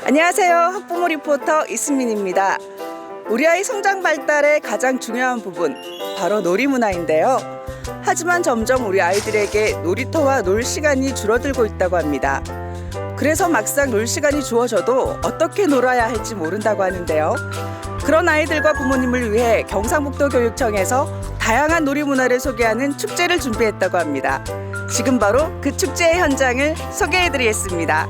안녕하세요. 학부모 리포터 이수민입니다. 우리 아이 성장 발달의 가장 중요한 부분, 바로 놀이문화인데요. 하지만 점점 우리 아이들에게 놀이터와 놀 시간이 줄어들고 있다고 합니다. 그래서 막상 놀 시간이 주어져도 어떻게 놀아야 할지 모른다고 하는데요. 그런 아이들과 부모님을 위해 경상북도 교육청에서 다양한 놀이문화를 소개하는 축제를 준비했다고 합니다. 지금 바로 그 축제의 현장을 소개해드리겠습니다.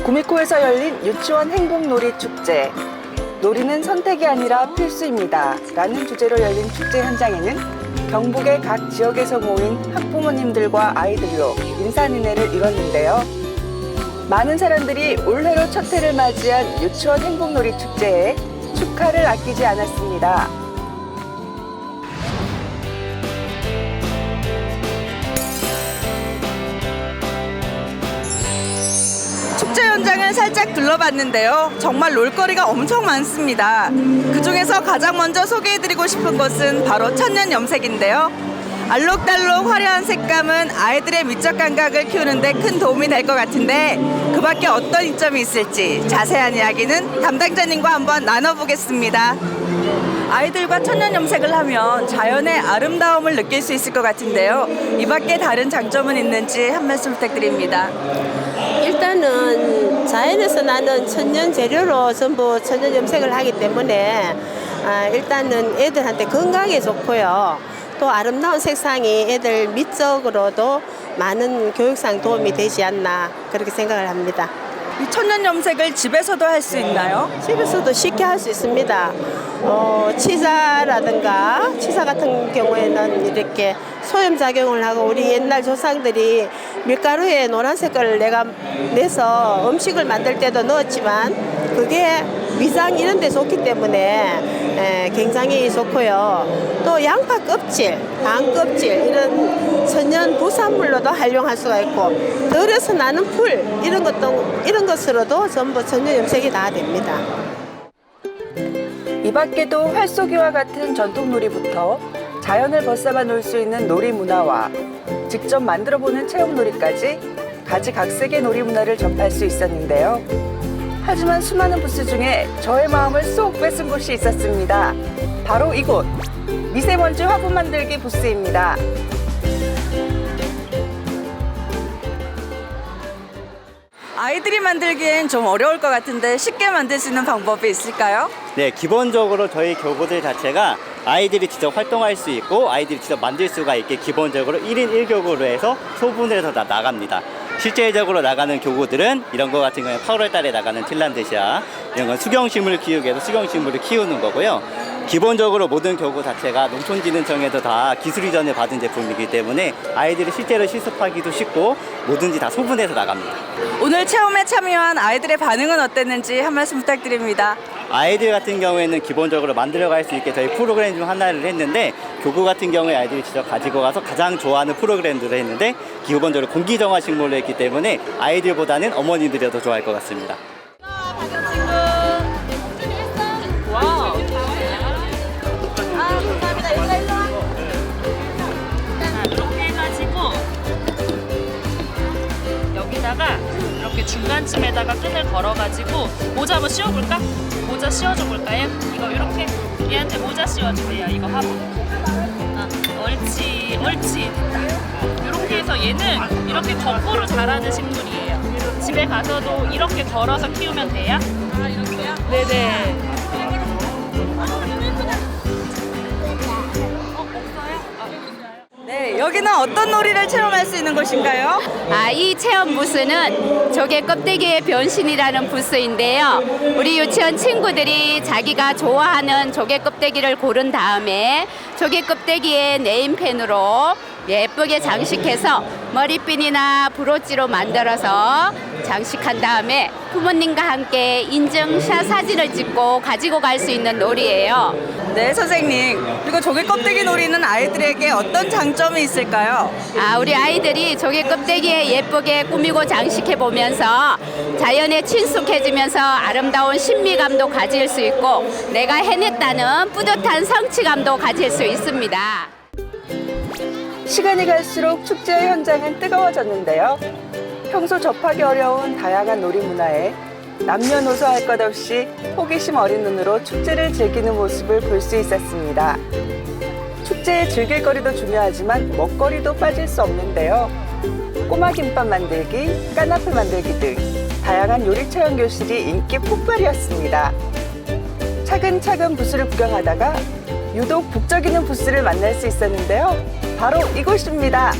구미코에서 열린 유치원 행복놀이 축제. 놀이는 선택이 아니라 필수입니다. 라는 주제로 열린 축제 현장에는 경북의 각 지역에서 모인 학부모님들과 아이들로 인사인해를 이뤘는데요. 많은 사람들이 올해로 첫 해를 맞이한 유치원 행복놀이 축제에 축하를 아끼지 않았습니다. 축제 현장을 살짝 둘러봤는데요. 정말 놀거리가 엄청 많습니다. 그중에서 가장 먼저 소개해드리고 싶은 것은 바로 천년염색인데요. 알록달록 화려한 색감은 아이들의 미적 감각을 키우는 데 큰 도움이 될 것 같은데 그 밖에 어떤 이점이 있을지 자세한 이야기는 담당자님과 한번 나눠보겠습니다. 아이들과 천년염색을 하면 자연의 아름다움을 느낄 수 있을 것 같은데요. 이 밖에 다른 장점은 있는지 한 말씀 부탁드립니다. 일단은 자연에서 나는 천연 재료로 전부 천연 염색을 하기 때문에 일단은 애들한테 건강에 좋고요. 또 아름다운 색상이 애들 미적으로도 많은 교육상 도움이 되지 않나 그렇게 생각을 합니다. 이 천년염색을 집에서도 할 수 있나요? 집에서도 쉽게 할 수 있습니다. 치사라든가 치사 같은 경우에는 이렇게 소염작용을 하고 우리 옛날 조상들이 밀가루에 노란 색깔을 내서 음식을 만들 때도 넣었지만 그게 위장 이런 데 좋기 때문에 굉장히 좋고요. 또 양파 껍질, 당 껍질 이런 천연 부산물로도 활용할 수가 있고 덜어서 나는 풀 이런 것으로도 전부 천연 염색이 다 됩니다. 이 밖에도 활쏘기와 같은 전통놀이부터 자연을 벗삼아 놀 수 있는 놀이문화와 직접 만들어보는 체험놀이까지 가지각색의 놀이문화를 접할 수 있었는데요. 하지만 수많은 부스 중에 저의 마음을 쏙 뺏은 곳이 있었습니다. 바로 이곳, 미세먼지 화분 만들기 부스입니다. 아이들이 만들기엔 좀 어려울 것 같은데 쉽게 만들 수 있는 방법이 있을까요? 네, 기본적으로 저희 교구들 자체가 아이들이 직접 활동할 수 있고 아이들이 직접 만들 수가 있게 기본적으로 1인 1교구로 해서 소분을 해서 나갑니다. 실제적으로 나가는 교구들은 이런 거 같은 경우에 8월 달에 나가는 틸란드시아 이런 건 수경식물을 키우기 위해서 수경식물을 키우는 거고요. 기본적으로 모든 교구 자체가 농촌진흥청에서 다 기술이전을 받은 제품이기 때문에 아이들이 실제로 실습하기도 쉽고 뭐든지 다 소분해서 나갑니다. 오늘 체험에 참여한 아이들의 반응은 어땠는지 한 말씀 부탁드립니다. 아이들 같은 경우에는 기본적으로 만들어갈 수 있게 저희 프로그램 중 하나를 했는데 교구 같은 경우에 아이들이 직접 가지고 가서 가장 좋아하는 프로그램들을 했는데 기본적으로 공기정화 식물로 했기 때문에 아이들보다는 어머니들이 더 좋아할 것 같습니다. 이렇게 해가지고 여기다가 이렇게 중간쯤에다가 끈을 걸어가지고 모자 한번 씌워볼까? 모자 씌워줘 볼까요? 이거 이렇게 얘한테 모자 씌워주세요. 이거 화분. 옳지 됐다. 이렇게 해서 얘는 이렇게 거꾸로 자라는 식물이에요. 집에 가서도 이렇게 걸어서 키우면 돼요? 아 이렇게요? 네네. 네, 여기는 어떤 놀이를 체험할 수 있는 곳인가요? 이 체험 부스는 조개 껍데기의 변신이라는 부스인데요. 우리 유치원 친구들이 자기가 좋아하는 조개 껍데기를 고른 다음에 조개 껍데기에 네임펜으로 예쁘게 장식해서 머리핀이나 브로치로 만들어서 장식한 다음에 부모님과 함께 인증샷 사진을 찍고 가지고 갈 수 있는 놀이예요. 네, 선생님. 그리고 조개 껍데기 놀이는 아이들에게 어떤 장점이 있을까요? 우리 아이들이 조개 껍데기에 예쁘게 꾸미고 장식해 보면서 자연에 친숙해지면서 아름다운 신비감도 가질 수 있고 내가 해냈다는 뿌듯한 성취감도 가질 수 있습니다. 시간이 갈수록 축제 현장은 뜨거워졌는데요. 평소 접하기 어려운 다양한 놀이 문화에 남녀노소 할 것 없이 호기심 어린 눈으로 축제를 즐기는 모습을 볼 수 있었습니다. 축제의 즐길거리도 중요하지만 먹거리도 빠질 수 없는데요. 꼬마 김밥 만들기, 까나페 만들기 등 다양한 요리 체험 교실이 인기 폭발이었습니다. 차근차근 부스를 구경하다가 유독 북적이는 부스를 만날 수 있었는데요. 바로 이곳입니다.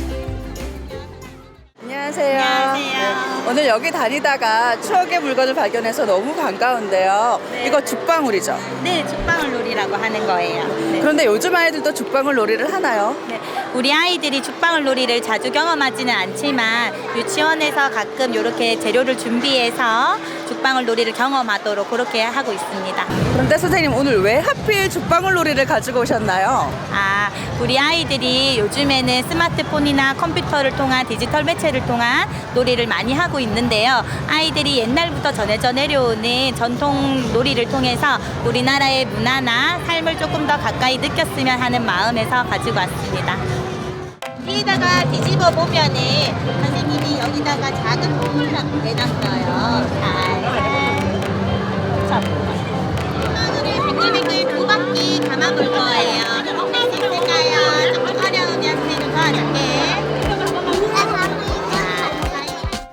안녕하세요. 안녕하세요. 오늘 여기 다니다가 추억의 물건을 발견해서 너무 반가운데요. 네. 이거 죽방울이죠? 네, 죽방울 놀이라고 하는 거예요. 네. 그런데 요즘 아이들도 죽방울 놀이를 하나요? 네, 우리 아이들이 죽방울 놀이를 자주 경험하지는 않지만 유치원에서 가끔 이렇게 재료를 준비해서 죽방울 놀이를 경험하도록 그렇게 하고 있습니다. 그런데 선생님 오늘 왜 하필 죽방울 놀이를 가지고 오셨나요? 우리 아이들이 요즘에는 스마트폰이나 컴퓨터를 통한 디지털 매체를 통한 놀이를 많이 하고 있는데요. 아이들이 옛날부터 전해져 내려오는 전통 놀이를 통해서 우리나라의 문화나 삶을 조금 더 가까이 느꼈으면 하는 마음에서 가지고 왔습니다. 여기다가 뒤집어 보면은 선생님이 여기다가 작은 홈을 내놨어요. 죽방울을 뱅글뱅글 두 바퀴 감아볼 거예요. 할 수 있을까요? 조금 어려우면 선생님 도와줄게.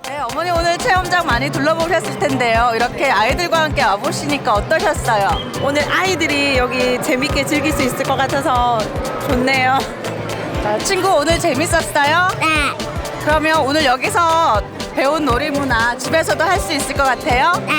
네, 어머니 오늘 체험장 많이 둘러보셨을 텐데요. 이렇게 아이들과 함께 와보시니까 어떠셨어요? 오늘 아이들이 여기 재밌게 즐길 수 있을 것 같아서 좋네요. 자, 친구 오늘 재밌었어요? 네. 그러면 오늘 여기서 배운 놀이 문화 집에서도 할 수 있을 것 같아요? 네.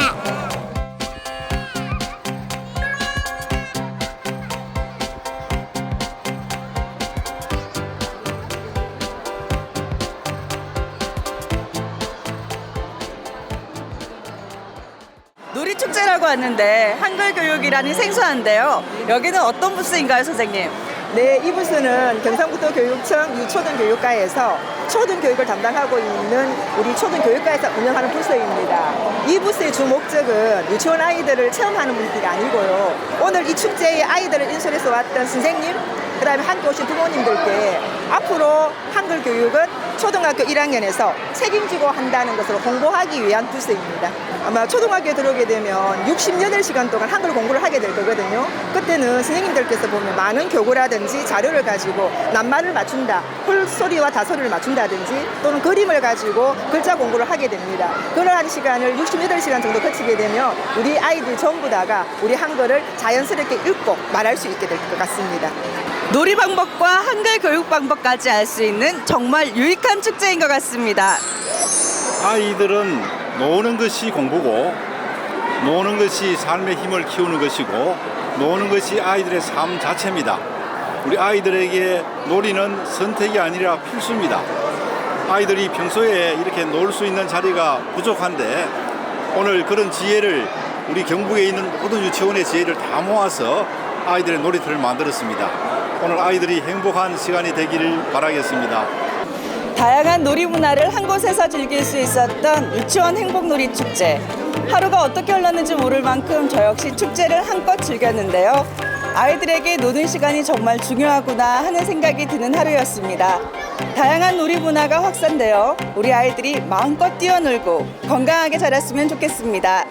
놀이축제라고 하는데 한글 교육이라니 생소한데요. 여기는 어떤 부스인가요, 선생님? 네, 이 부스는 경상북도교육청 유초등교육과에서 초등교육을 담당하고 있는 우리 초등교육과에서 운영하는 부스입니다. 이 부스의 주 목적은 유치원 아이들을 체험하는 분들이 아니고요. 오늘 이 축제에 아이들을 인솔해서 왔던 선생님, 그 다음에 함께 오신 부모님들께 앞으로 한글 교육은 초등학교 1학년에서 책임지고 한다는 것을 홍보하기 위한 부스입니다. 아마 초등학교에 들어오게 되면 68시간 동안 한글 공부를 하게 될 거거든요. 그때는 선생님들께서 보면 많은 교구라든지 자료를 가지고 낱말을 맞춘다, 홀소리와 다소리를 맞춘다든지 또는 그림을 가지고 글자 공부를 하게 됩니다. 그러한 시간을 68시간 정도 거치게 되면 우리 아이들 전부 다가 우리 한글을 자연스럽게 읽고 말할 수 있게 될 것 같습니다. 놀이 방법과 한글 교육 방법까지 알 수 있는 정말 유익한 축제인 것 같습니다. 아이들은 노는 것이 공부고 노는 것이 삶의 힘을 키우는 것이고 노는 것이 아이들의 삶 자체입니다. 우리 아이들에게 놀이는 선택이 아니라 필수입니다. 아이들이 평소에 이렇게 놀 수 있는 자리가 부족한데 오늘 그런 지혜를 우리 경북에 있는 모든 유치원의 지혜를 다 모아서 아이들의 놀이터를 만들었습니다. 오늘 아이들이 행복한 시간이 되기를 바라겠습니다. 다양한 놀이 문화를 한 곳에서 즐길 수 있었던 유치원 행복놀이 축제. 하루가 어떻게 흘렀는지 모를 만큼 저 역시 축제를 한껏 즐겼는데요. 아이들에게 노는 시간이 정말 중요하구나 하는 생각이 드는 하루였습니다. 다양한 놀이 문화가 확산되어 우리 아이들이 마음껏 뛰어놀고 건강하게 자랐으면 좋겠습니다.